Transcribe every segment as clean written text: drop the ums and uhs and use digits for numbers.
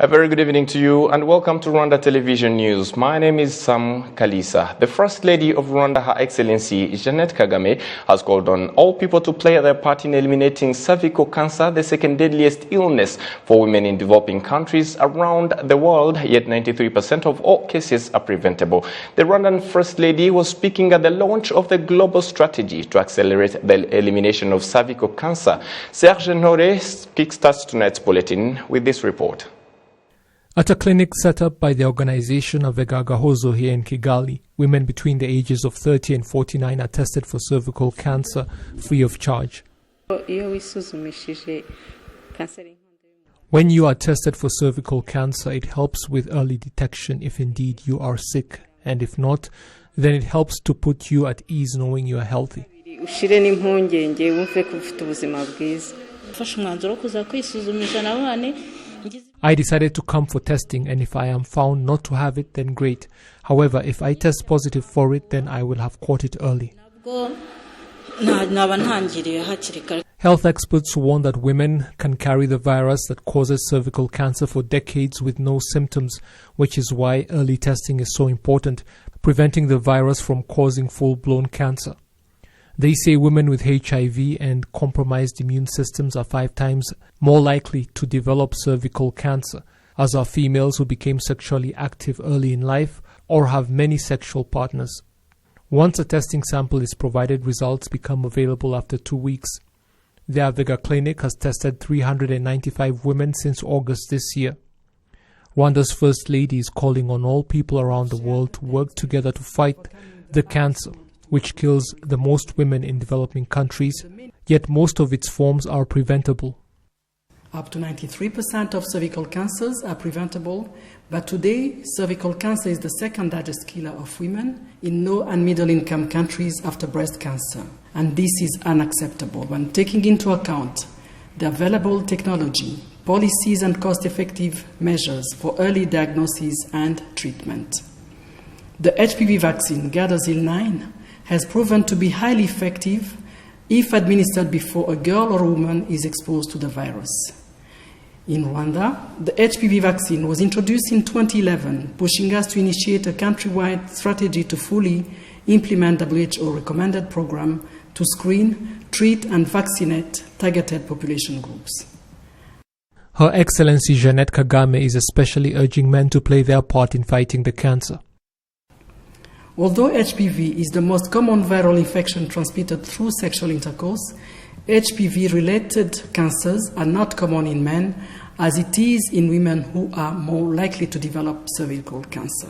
A very good evening to you and welcome to Rwanda Television News. My name is Sam Kalisa. The First Lady of Rwanda, Her Excellency Jeannette Kagame, has called on all people to play their part in eliminating cervical cancer, the second deadliest illness for women in developing countries around the world, yet 93% of all cases are preventable. The Rwandan First Lady was speaking at the launch of the global strategy to accelerate the elimination of cervical cancer. Serge Nore kickstarts tonight's bulletin with this report. At a clinic set up by the organization of Gahozo here in Kigali, women between the ages of 30 and 49 are tested for cervical cancer free of charge. When you are tested for cervical cancer, it helps with early detection if indeed you are sick, and if not, then it helps to put you at ease knowing you are healthy. I decided to come for testing, and if I am found not to have it, then great. However, if I test positive for it, then I will have caught it early. Health experts warn that women can carry the virus that causes cervical cancer for decades with no symptoms, which is why early testing is so important, preventing the virus from causing full-blown cancer. They say women with HIV and compromised immune systems are 5 times more likely to develop cervical cancer, as are females who became sexually active early in life or have many sexual partners. Once a testing sample is provided, results become available after 2 weeks. The Avega Clinic has tested 395 women since August this year. Rwanda's First Lady is calling on all people around the world to work together to fight the cancer, which kills the most women in developing countries, yet most of its forms are preventable. Up to 93% of cervical cancers are preventable, but today cervical cancer is the second largest killer of women in low and middle income countries after breast cancer. And this is unacceptable when taking into account the available technology, policies and cost-effective measures for early diagnosis and treatment. The HPV vaccine Gardasil 9 has proven to be highly effective if administered before a girl or a woman is exposed to the virus. In Rwanda, the HPV vaccine was introduced in 2011, pushing us to initiate a countrywide strategy to fully implement WHO recommended program to screen, treat and vaccinate targeted population groups. Her Excellency Jeannette Kagame is especially urging men to play their part in fighting the cancer. Although HPV is the most common viral infection transmitted through sexual intercourse, HPV-related cancers are not common in men, as it is in women who are more likely to develop cervical cancer.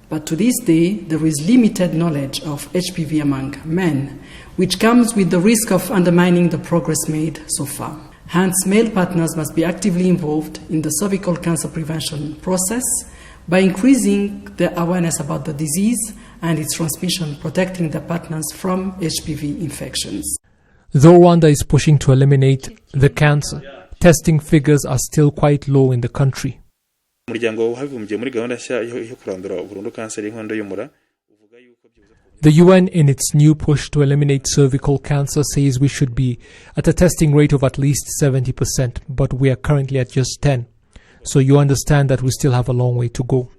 But to this day, there is limited knowledge of HPV among men, which comes with the risk of undermining the progress made so far. Hence, male partners must be actively involved in the cervical cancer prevention process by increasing their awareness about the disease and its transmission, protecting their partners from HPV infections. Though Rwanda is pushing to eliminate the cancer, testing figures are still quite low in the country. The UN, in its new push to eliminate cervical cancer, says we should be at a testing rate of at least 70%, but we are currently at just 10%. So you understand that we still have a long way to go.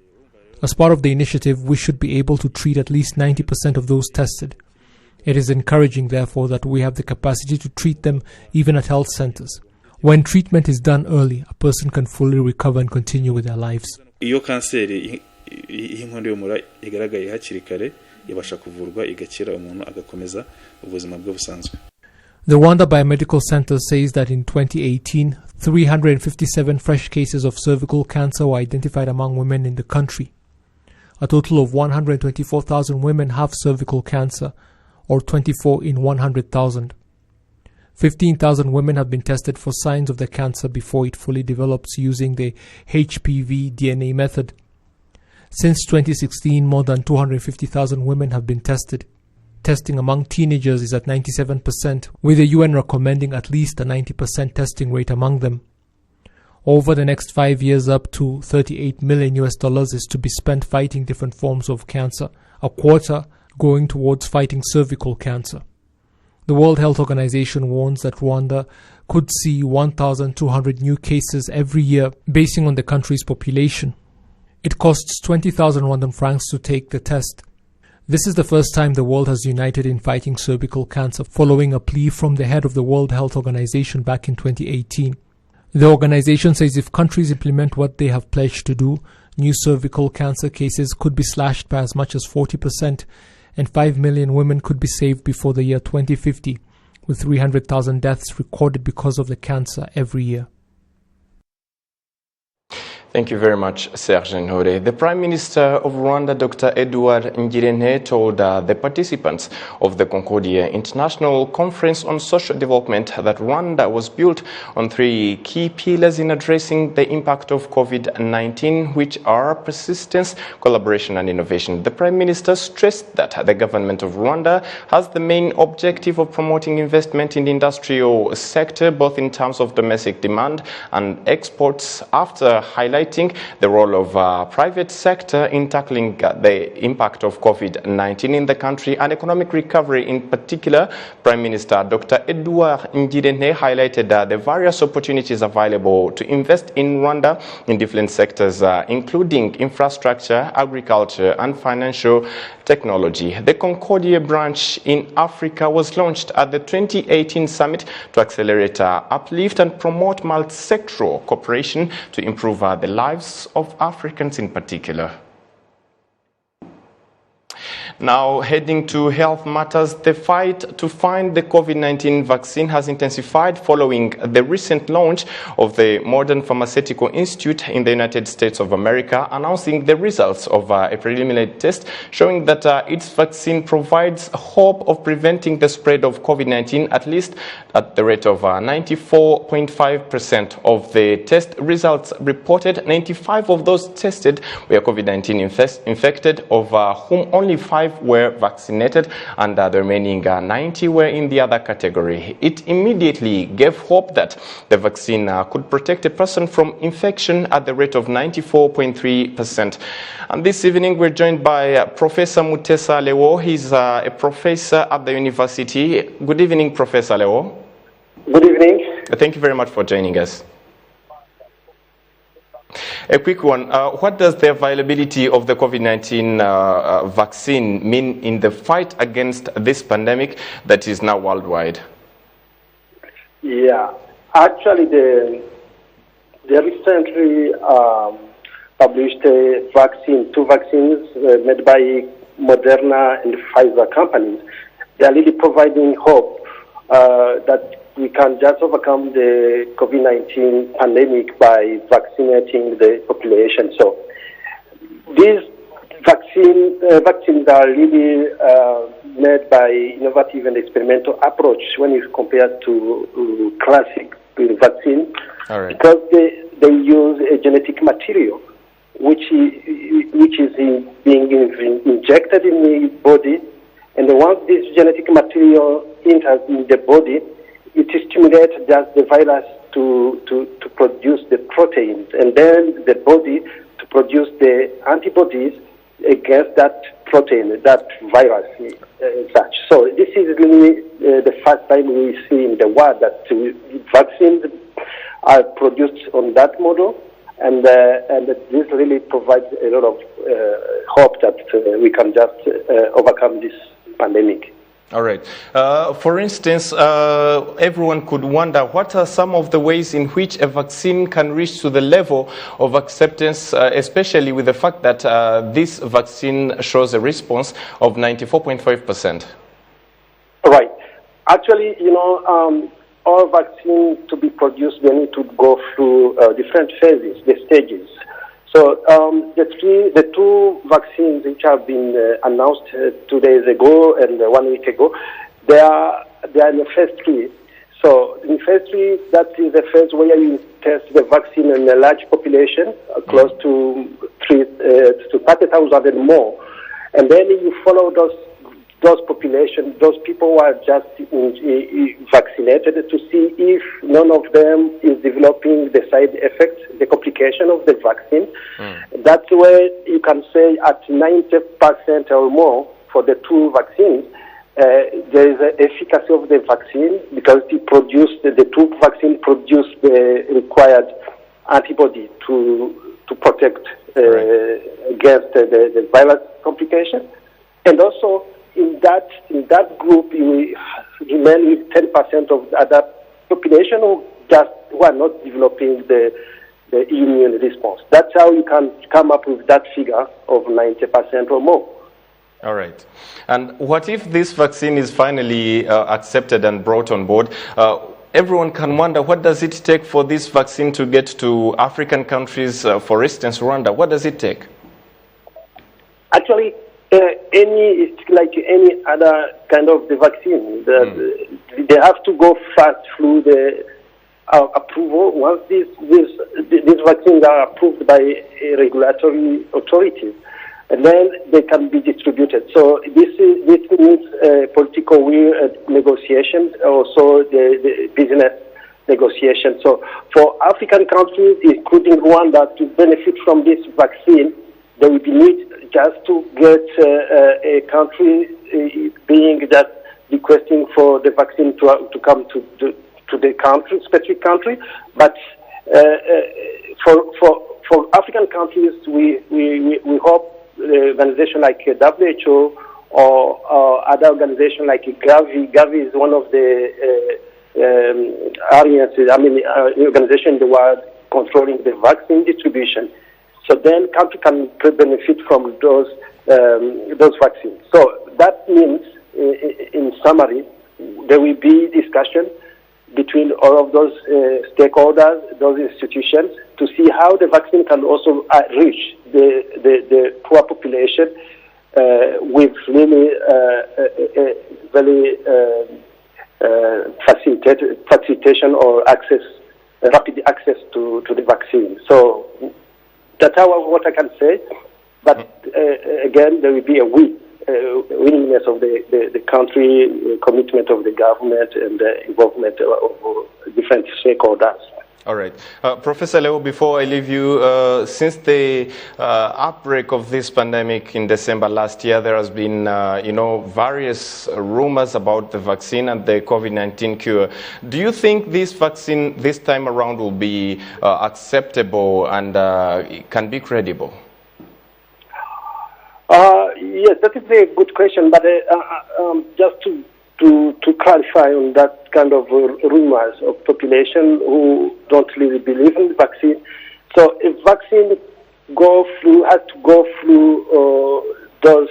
As part of the initiative, we should be able to treat at least 90% of those tested. It is encouraging, therefore, that we have the capacity to treat them even at health centers. When treatment is done early, a person can fully recover and continue with their lives. The Rwanda Biomedical Center says that in 2018, 357 fresh cases of cervical cancer were identified among women in the country. A total of 124,000 women have cervical cancer, or 24 in 100,000. 15,000 women have been tested for signs of the cancer before it fully develops using the HPV DNA method. Since 2016, more than 250,000 women have been tested. Testing among teenagers is at 97%, with the UN recommending at least a 90% testing rate among them. Over the next 5 years, up to $38 million is to be spent fighting different forms of cancer, a quarter going towards fighting cervical cancer. The World Health Organization warns that Rwanda could see 1,200 new cases every year, basing on the country's population. It costs 20,000 Rwandan francs to take the test. This is the first time the world has united in fighting cervical cancer, following a plea from the head of the World Health Organization back in 2018. The organization says if countries implement what they have pledged to do, new cervical cancer cases could be slashed by as much as 40%, and 5 million women could be saved before the year 2050, with 300,000 deaths recorded because of the cancer every year. Thank you very much, Serge Nhore. The Prime Minister of Rwanda, Dr. Edouard Ngirente, told the participants of the Concordia International Conference on Social Development that Rwanda was built on 3 key pillars in addressing the impact of COVID-19, which are persistence, collaboration and innovation. The Prime Minister stressed that the government of Rwanda has the main objective of promoting investment in the industrial sector, both in terms of domestic demand and exports, after highlighting the role of private sector in tackling the impact of COVID-19 in the country and economic recovery in particular. Prime Minister Dr. Edouard Ngirente highlighted the various opportunities available to invest in Rwanda in different sectors, including infrastructure, agriculture and financial technology. The Concordia branch in Africa was launched at the 2018 summit to accelerate uplift and promote multi-sectoral cooperation to improve the lives of Africans in particular. Now, heading to health matters, the fight to find the COVID-19 vaccine has intensified following the recent launch of the Modern Pharmaceutical Institute in the United States of America, announcing the results of a preliminary test showing that its vaccine provides hope of preventing the spread of COVID-19, at least at the rate of 94.5% of the test results reported. 95 of those tested were COVID-19 infected, of whom only 5 were vaccinated, and the remaining 90 were in the other category. It immediately gave hope that the vaccine could protect a person from infection at the rate of 94.3%. And this evening we're joined by Professor Mutesa Lewo. He's a professor at the university. Good evening, Professor Lewo. Good evening. Thank you very much for joining us. A quick one. What does the availability of the COVID-19 vaccine mean in the fight against this pandemic that is now worldwide? Yeah, actually the recently published vaccine, 2 vaccines made by Moderna and Pfizer companies, they are really providing hope that we can just overcome the COVID-19 pandemic by vaccinating the population. So these vaccines are really made by innovative and experimental approach when you compare to classic vaccine. All right. Because they use a genetic material which is being injected in the body, and once this genetic material enters in the body, it stimulates just the virus to produce the proteins, and then the body to produce the antibodies against that protein, that virus, such. So this is really the first time we see in the world that vaccines are produced on that model, and this really provides a lot of hope that we can just overcome this pandemic. All right. For instance, everyone could wonder what are some of the ways in which a vaccine can reach to the level of acceptance, especially with the fact that this vaccine shows a response of 94.5%. Right. Actually, all vaccines to be produced, they need to go through different phases, the stages. So the 2 vaccines which have been announced 2 days ago and 1 week ago, they are in the phase 3. So in phase 3, that is the phase where you test the vaccine in a large population, close to 30,000 and more, and then you follow those populations, those people who are just vaccinated, to see if none of them is developing the side effects, the complication of the vaccine. That's where you can say at 90% or more for the 2 vaccines, there is an efficacy of the vaccine because the two vaccines produce the required antibody to protect against the virus complication. And also in that group, you remain with 10% of the other population who are not developing the immune response. That's how you can come up with that figure of 90% or more. All right. And what if this vaccine is finally accepted and brought on board? Everyone can wonder, what does it take for this vaccine to get to African countries, for instance, Rwanda? What does it take? Actually, it's like any other kind of the vaccine. They have to go fast through the approval. Once these vaccines are approved by regulatory authorities, and then they can be distributed. So this needs political will, negotiations, also the business negotiations. So for African countries, including Rwanda, to benefit from this vaccine, they will need just to get a country being that requesting for the vaccine to come to the country, specific country. But for African countries, we hope organization like WHO or other organization like Gavi. Gavi is one of the alliances, organization in the world controlling the vaccine distribution. So then country can benefit from those vaccines. So that means, in summary, there will be discussion between all of those stakeholders, those institutions, to see how the vaccine can also reach the poor population with really very facilitation or rapid access to the vaccine. So that's what I can say. But again, there will be a willingness of the country, commitment of the government, and the involvement of different stakeholders. All right. Professor Leo, before I leave you, since the outbreak of this pandemic in December last year, there has been, various rumors about the vaccine and the COVID-19 cure. Do you think this vaccine this time around will be acceptable and can be credible? Yes, that is a good question, but just to clarify on that kind of rumors of population who don't really believe in the vaccine. So if vaccine has to go through those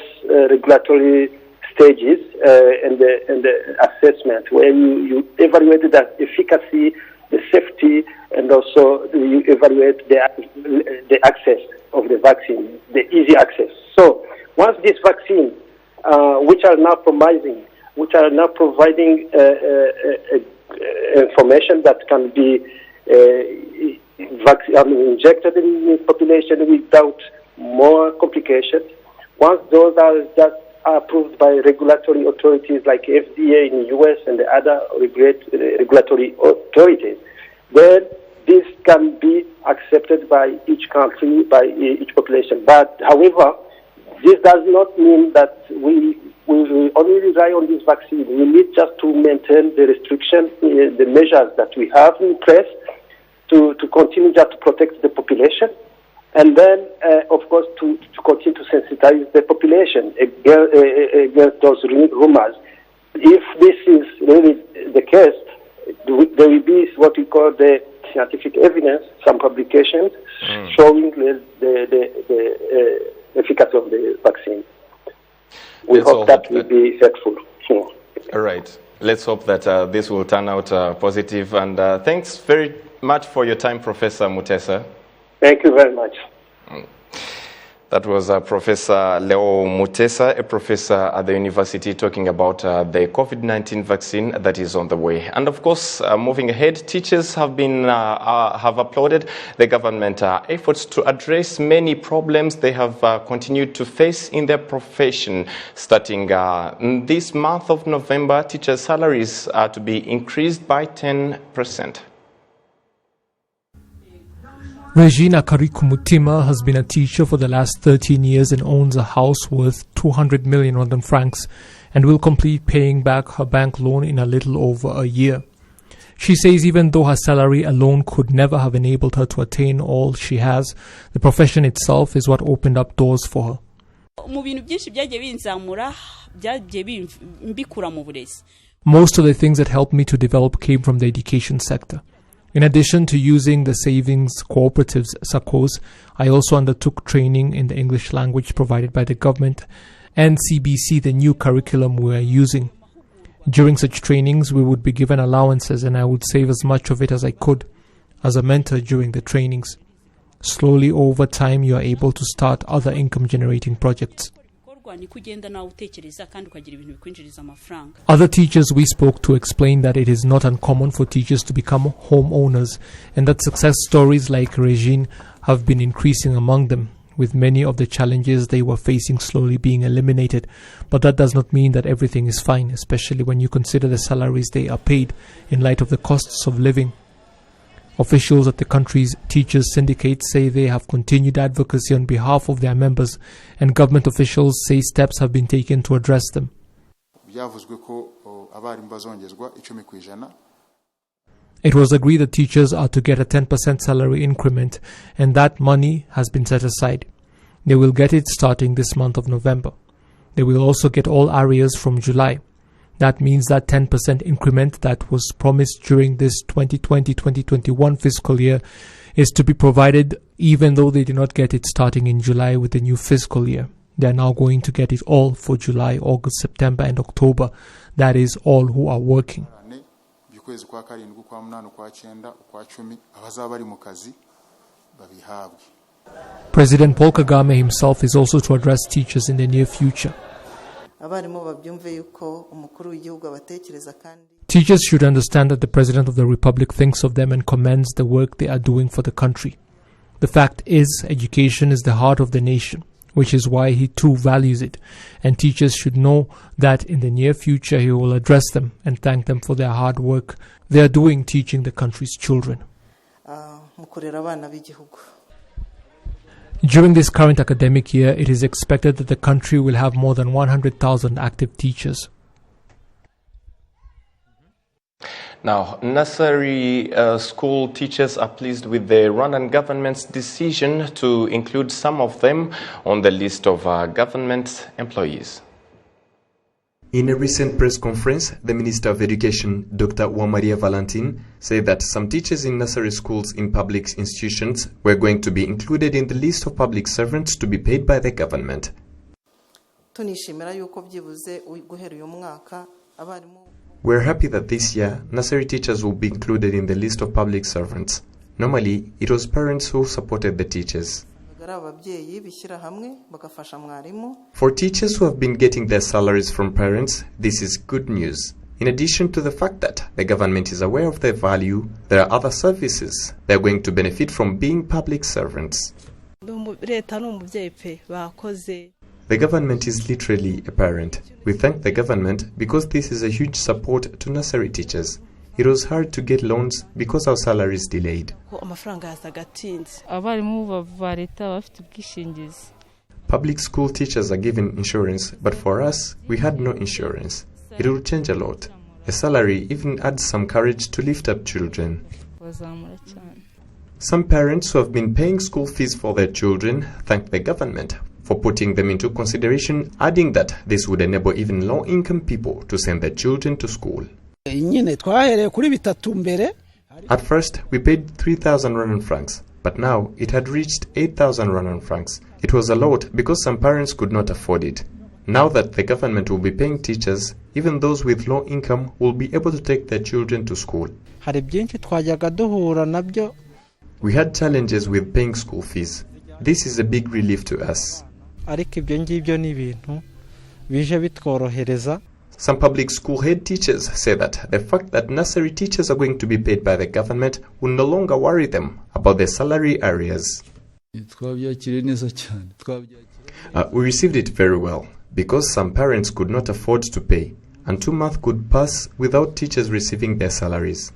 regulatory stages and the assessment where you evaluate the efficacy, the safety, and also you evaluate the access of the vaccine, the easy access. So once this vaccine, which are now providing information that can be injected in the population without more complications. Once those are just approved by regulatory authorities like FDA in the US and the other regulatory authorities, then this can be accepted by each country, by each population. But however, this does not mean that we only rely on this vaccine. We need just to maintain the restriction, the measures that we have in place to continue just to protect the population. And then, of course, to continue to sensitize the population against those rumors. If this is really the case, there will be what we call the scientific evidence, some publications showing the efficacy of the vaccine. We hope that will be helpful. All right. Let's hope that this will turn out positive. And thanks very much for your time, Professor Mutesa. Thank you very much. That was Professor Leo Mutesa, a professor at the university, talking about the COVID-19 vaccine that is on the way. And of course, moving ahead, teachers have applauded the government efforts to address many problems they have continued to face in their profession. Starting this month of November, teachers' salaries are to be increased by 10%. Regina Karikumutima has been a teacher for the last 13 years and owns a house worth 200 million Rwandan francs and will complete paying back her bank loan in a little over a year. She says even though her salary alone could never have enabled her to attain all she has, the profession itself is what opened up doors for her. Most of the things that helped me to develop came from the education sector. In addition to using the savings cooperatives, SACCOs, I also undertook training in the English language provided by the government and CBC, the new curriculum we are using. During such trainings, we would be given allowances and I would save as much of it as I could as a mentor during the trainings. Slowly over time, you are able to start other income-generating projects. Other teachers we spoke to explained that it is not uncommon for teachers to become homeowners and that success stories like Regine have been increasing among them, with many of the challenges they were facing slowly being eliminated. But that does not mean that everything is fine, especially when you consider the salaries they are paid in light of the costs of living. Officials at the country's teachers' syndicate say they have continued advocacy on behalf of their members, and government officials say steps have been taken to address them. It was agreed that teachers are to get a 10% salary increment, and that money has been set aside. They will get it starting this month of November. They will also get all arrears from July. That means that 10% increment that was promised during this 2020-2021 fiscal year is to be provided even though they did not get it starting in July with the new fiscal year. They are now going to get it all for July, August, September and October. That is all who are working. President Paul Kagame himself is also to address teachers in the near future. Teachers should understand that the President of the Republic thinks of them and commends the work they are doing for the country. The fact is, education is the heart of the nation, which is why he too values it, and teachers should know that in the near future he will address them and thank them for their hard work they are doing teaching the country's children. During this current academic year, it is expected that the country will have more than 100,000 active teachers. Now, nursery school teachers are pleased with the Rwandan government's decision to include some of them on the list of government employees. In a recent press conference, the Minister of Education, Dr. Uwamariya Valentine, said that some teachers in nursery schools in public institutions were going to be included in the list of public servants to be paid by the government. We're happy that this year, nursery teachers will be included in the list of public servants. Normally, it was parents who supported the teachers. For teachers who have been getting their salaries from parents, this is good news. In addition to the fact that the government is aware of their value, there are other services they are going to benefit from being public servants. The government is literally a parent. We thank the government because this is a huge support to nursery teachers. It was hard to get loans because our salary is delayed. Public school teachers are given insurance, but for us, we had no insurance. It will change a lot. A salary even adds some courage to lift up children. Some parents who have been paying school fees for their children thank the government for putting them into consideration, adding that this would enable even low-income people to send their children to school. At first, we paid 3,000 Rwandan francs, but now it had reached 8,000 Rwandan francs. It was a lot because some parents could not afford it. Now that the government will be paying teachers, even those with low income will be able to take their children to school. We had challenges with paying school fees. This is a big relief to us. Some public school head teachers say that the fact that nursery teachers are going to be paid by the government will no longer worry them about their salary arrears. We received it very well because some parents could not afford to pay, and 2 months could pass without teachers receiving their salaries.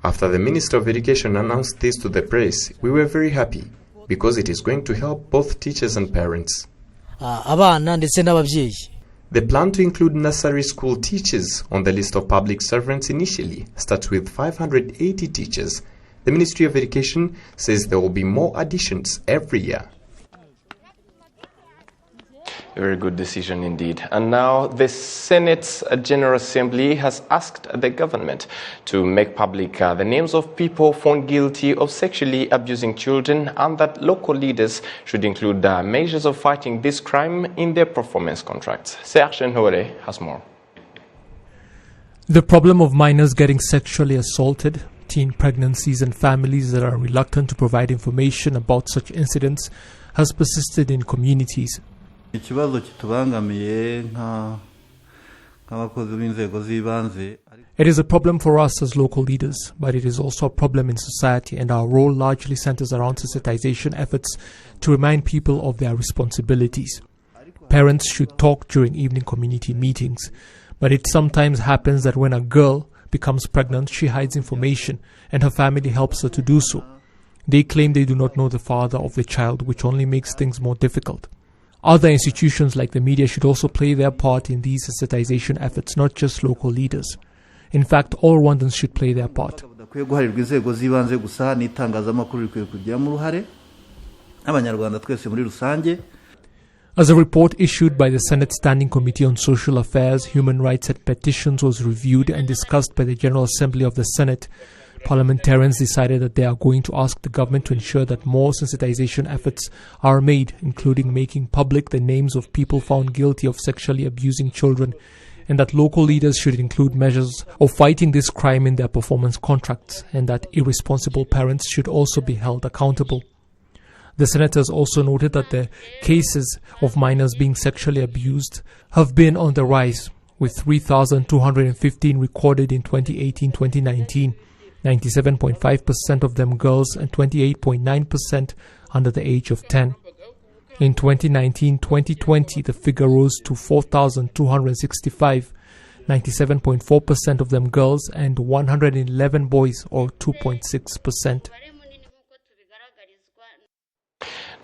After the Minister of Education announced this to the press, we were very happy because it is going to help both teachers and parents. The plan to include nursery school teachers on the list of public servants initially starts with 580 teachers. The Ministry of Education says there will be more additions every year. A very good decision indeed. And now the Senate's General Assembly has asked the government to make public the names of people found guilty of sexually abusing children, and that local leaders should include measures of fighting this crime in their performance contracts. Serge Nhore has more. The problem of minors getting sexually assaulted, teen pregnancies and families that are reluctant to provide information about such incidents has persisted in communities. It is a problem for us as local leaders, but it is also a problem in society, and our role largely centers around sensitization efforts to remind people of their responsibilities. Parents should talk during evening community meetings, but it sometimes happens that when a girl becomes pregnant, she hides information, and her family helps her to do so. They claim they do not know the father of the child, which only makes things more difficult. Other institutions like the media should also play their part in these sensitization efforts, not just local leaders. In fact, all Rwandans should play their part. As a report issued by the Senate Standing Committee on Social Affairs, Human Rights and Petitions was reviewed and discussed by the General Assembly of the Senate, parliamentarians decided that they are going to ask the government to ensure that more sensitization efforts are made, including making public the names of people found guilty of sexually abusing children, and that local leaders should include measures of fighting this crime in their performance contracts, and that irresponsible parents should also be held accountable. The senators also noted that the cases of minors being sexually abused have been on the rise, with 3,215 recorded in 2018-2019. 97.5% of them girls and 28.9% under the age of 10. In 2019-2020, the figure rose to 4,265, 97.4% of them girls and 111 boys, or 2.6%.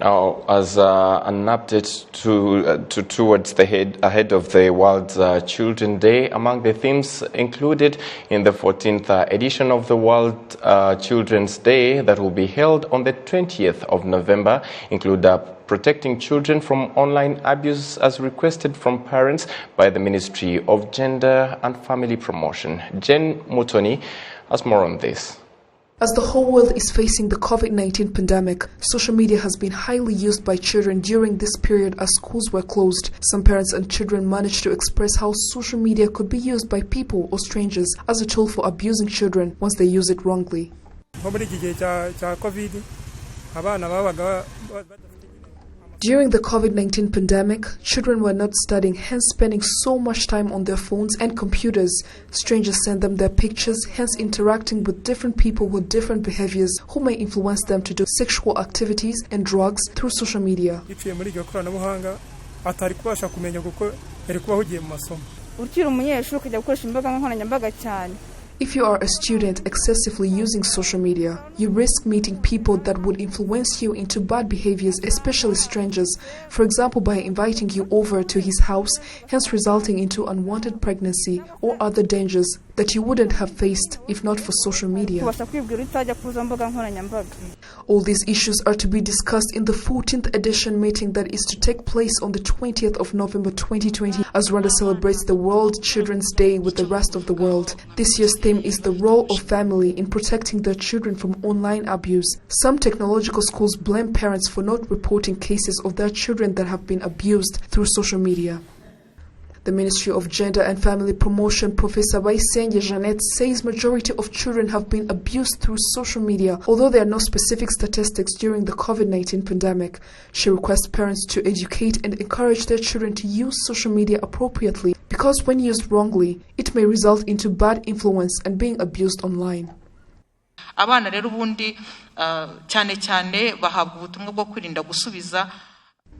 Now, as an update towards the ahead of the World Children's Day, among the themes included in the 14th edition of the World Children's Day that will be held on the 20th of November include protecting children from online abuse as requested from parents by the Ministry of Gender and Family Promotion. Jen Mutoni has more on this. As the whole world is facing the COVID-19 pandemic, social media has been highly used by children during this period as schools were closed. Some parents and children managed to express how social media could be used by people or strangers as a tool for abusing children once they use it wrongly. During the COVID-19 pandemic, children were not studying, hence spending so much time on their phones and computers. Strangers send them their pictures, hence interacting with different people with different behaviors who may influence them to do sexual activities and drugs through social media. If you are a student excessively using social media, you risk meeting people that would influence you into bad behaviors, especially strangers, for example by inviting you over to his house, hence resulting into unwanted pregnancy or other dangers that you wouldn't have faced if not for social media. All these issues are to be discussed in the 14th edition meeting that is to take place on the 20th of November 2020 as Rwanda celebrates the World Children's Day with the rest of the world. This year's theme is the role of family in protecting their children from online abuse. Some technological schools blame parents for not reporting cases of their children that have been abused through social media. The Ministry of Gender and Family Promotion, Professor Bayisenge Jeanette, says majority of children have been abused through social media, although there are no specific statistics during the COVID-19 pandemic. She requests parents to educate and encourage their children to use social media appropriately, because when used wrongly, it may result into bad influence and being abused online.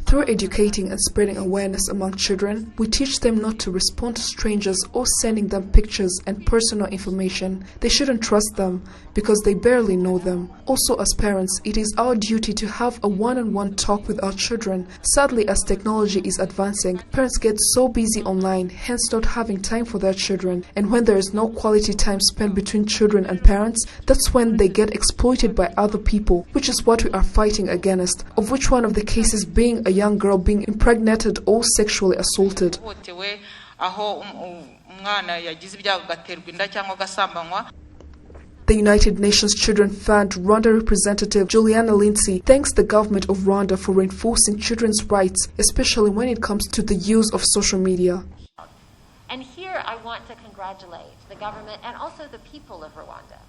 Through educating and spreading awareness among children, we teach them not to respond to strangers or sending them pictures and personal information. They shouldn't trust them because they barely know them. Also, as parents, it is our duty to have a one-on-one talk with our children. Sadly, as technology is advancing, parents get so busy online, hence not having time for their children. And when there is no quality time spent between children and parents, that's when they get exploited by other people, which is what we are fighting against, of which one of the cases being a young girl being impregnated or sexually assaulted. The United Nations Children Fund Rwanda representative Juliana Lindsay thanks the government of Rwanda for reinforcing children's rights, especially when it comes to the use of social media. And here I want to congratulate the government and also the people of Rwanda,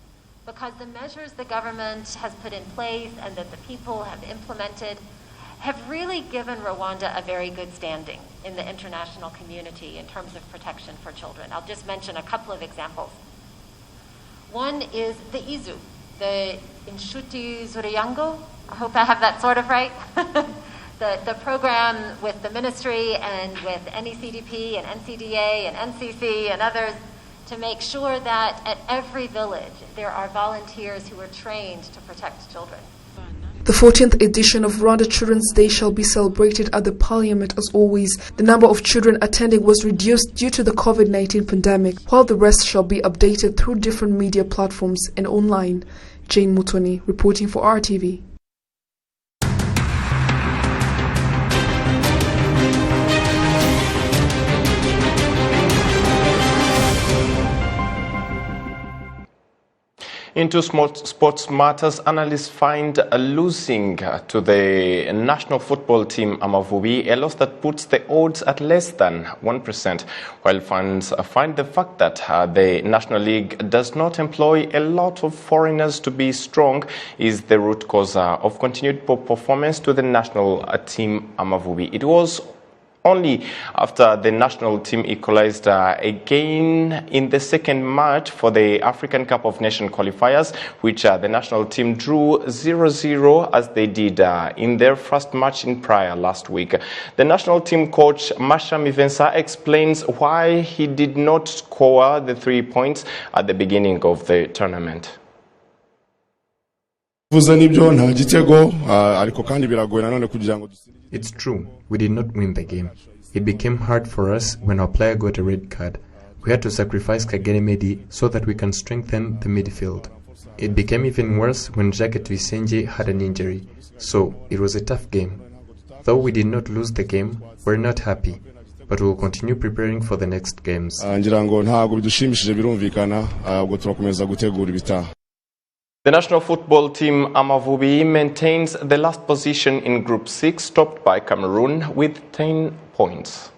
because the measures the government has put in place and that the people have implemented have really given Rwanda a very good standing in the international community in terms of protection for children. I'll just mention a couple of examples. One is the IZU, the Inshuti Zuriyango. I hope I have that sort of right. the program with the ministry and with NECDP and NCDA and NCC and others to make sure that at every village there are volunteers who are trained to protect children. The 14th edition of Rwanda Children's Day shall be celebrated at the Parliament as always. The number of children attending was reduced due to the COVID-19 pandemic, while the rest shall be updated through different media platforms and online. Jane Mutoni, reporting for RTV. Into sports matters, analysts find losing to the national football team Amavubi a loss that puts the odds at less than 1%, while fans find the fact that the National League does not employ a lot of foreigners to be strong is the root cause of continued poor performance to the national team Amavubi. It was only after the national team equalized again in the second match for the African Cup of Nations qualifiers, which the national team drew 0-0 as they did in their first match in Praia last week. The national team coach Masha Mivensa explains why he did not score the 3 points at the beginning of the tournament. It's true, we did not win the game. It became hard for us when our player got a red card. We had to sacrifice Kagere Medi so that we can strengthen the midfield. It became even worse when Jacket Visenje had an injury, so it was a tough game. Though we did not lose the game, we're not happy, but we'll continue preparing for the next games. The national football team Amavubi maintains the last position in Group 6, topped by Cameroon with 10 points.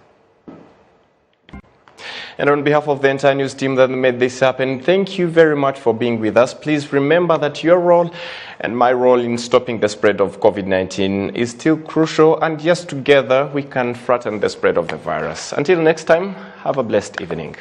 And on behalf of the entire news team that made this happen, thank you very much for being with us. Please remember that your role and my role in stopping the spread of COVID-19 is still crucial, and yes, together we can flatten the spread of the virus. Until next time, have a blessed evening.